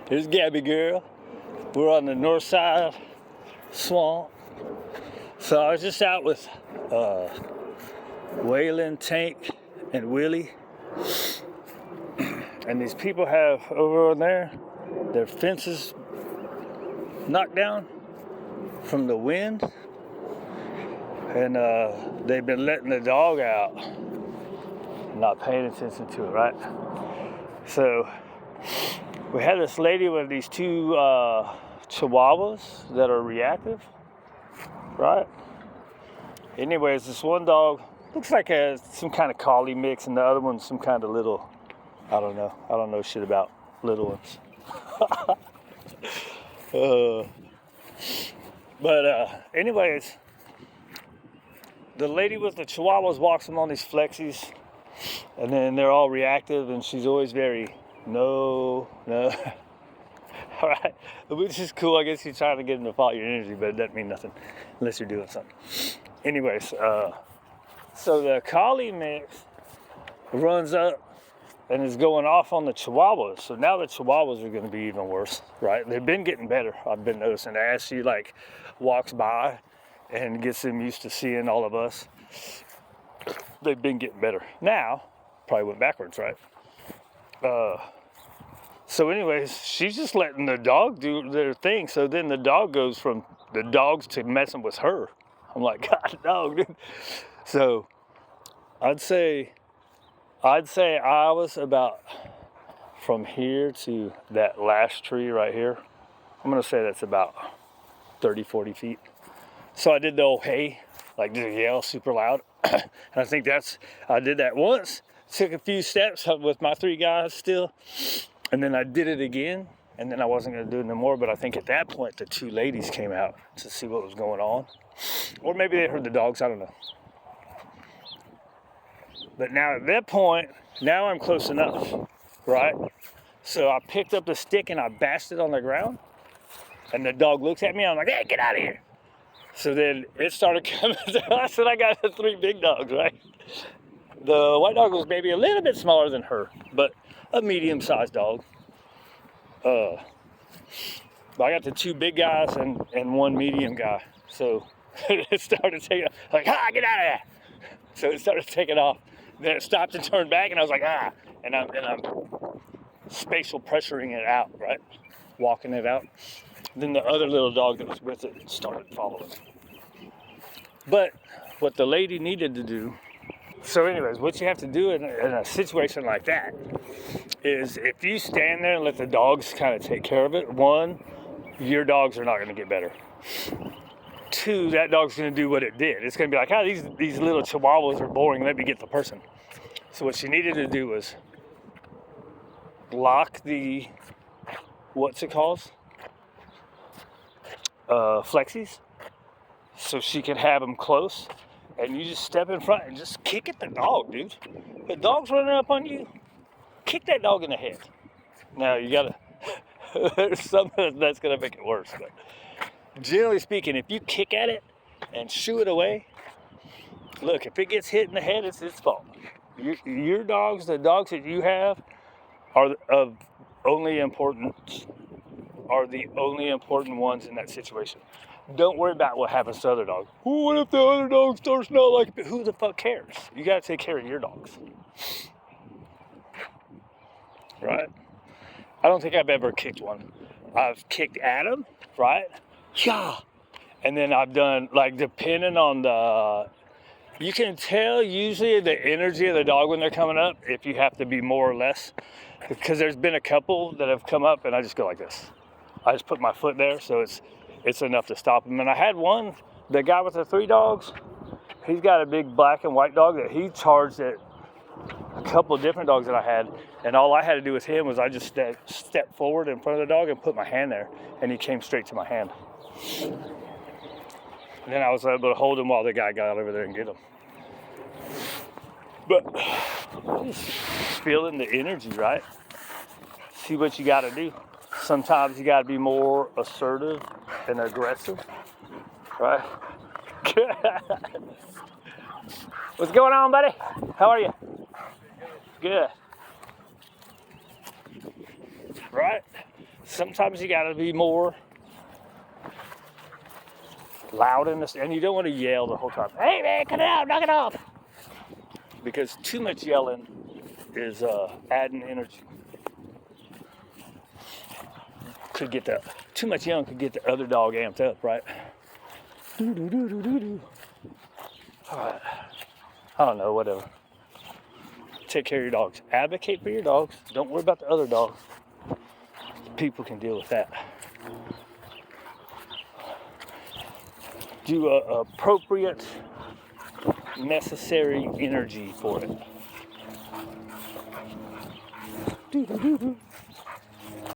There's Gabby girl. We're on the north side swamp. So I was just out with Waylon, Tank, and Willie. And these people have over on there, their fences knocked down from the wind. And they've been letting the dog out, not paying attention to it, right? So we had this lady with these two Chihuahuas that are reactive, right? Anyways, this one dog looks like some kind of collie mix, and the other one's some kind of little, I don't know shit about little ones. Anyways, the lady with the Chihuahuas walks them on these flexies, and then they're all reactive, and she's always very, no. All right, which is cool. I guess you're trying to get them to follow your energy, but it doesn't mean nothing unless you're doing something. Anyways, so the collie mix runs up and is going off on the Chihuahuas. So now the Chihuahuas are going to be even worse, right? They've been getting better. I've been noticing as she walks by and gets them used to seeing all of us. They've been getting better. Now, probably went backwards, right? So anyways, she's just letting the dog do their thing. So then the dog goes from the dogs to messing with her. I'm like, God, dog, dude. So I'd say I was about from here to that last tree right here. I'm going to say that's about 30, 40 feet. So I did the old hey, just yell super loud. And I think I did that once, took a few steps with my three guys still. And then I did it again, and then I wasn't going to do it no more. But I think at that point, the two ladies came out to see what was going on. Or maybe they heard the dogs, I don't know. But now at that point, now I'm close enough, right? So I picked up the stick and I bashed it on the ground. And the dog looks at me, I'm like, hey, get out of here. So then it started coming. I said, I got the three big dogs, right? The white dog was maybe a little bit smaller than her, but a medium-sized dog. But I got the two big guys and one medium guy. So it started taking, get out of there. So it started taking off. Then it stopped and turned back, and I was like, and I'm spatial pressuring it out, right? Walking it out. Then the other little dog that was with it started following. But what the lady needed to do, so anyways, what you have to do in a situation like that is if you stand there and let the dogs kind of take care of it, one, your dogs are not going to get better. Two, that dog's going to do what it did. It's going to be like, these little Chihuahuas are boring, let me get the person. So what she needed to do was lock the, flexies, so she could have them close, and you just step in front and just kick at the dog, dude. The dog's running up on you, kick that dog in the head. Now you gotta, there's something that's gonna make it worse, but generally speaking, if you kick at it and shoo it away, look, if it gets hit in the head, it's its fault. Your dogs, the dogs that you have, are the only important ones in that situation. Don't worry about what happens to other dogs. Oh, what if the other dog starts not like it? Who the fuck cares? You gotta take care of your dogs. Right? I don't think I've ever kicked one. I've kicked at them, right? Yeah. And then I've done, depending on you can tell usually the energy of the dog when they're coming up, if you have to be more or less. Because there's been a couple that have come up and I just go like this. I just put my foot there, so it's enough to stop them. And I had one, the guy with the three dogs, he's got a big black and white dog that he charged at a couple of different dogs that I had. And all I had to do with him was I just stepped forward in front of the dog and put my hand there, and he came straight to my hand. And then I was able to hold him while the guy got over there and get him. But just feeling the energy, right? See what you got to do. Sometimes you got to be more assertive and aggressive, right? What's going on, buddy? How are you? Good. Right? Sometimes you gotta be more loud in this, and you don't want to yell the whole time. Hey man, cut it out, knock it off. Because too much yelling is adding energy. Too much yelling could get the other dog amped up, right? All right. I don't know, whatever. Take care of your dogs. Advocate for your dogs. Don't worry about the other dogs. People can deal with that. Do appropriate, necessary energy for it.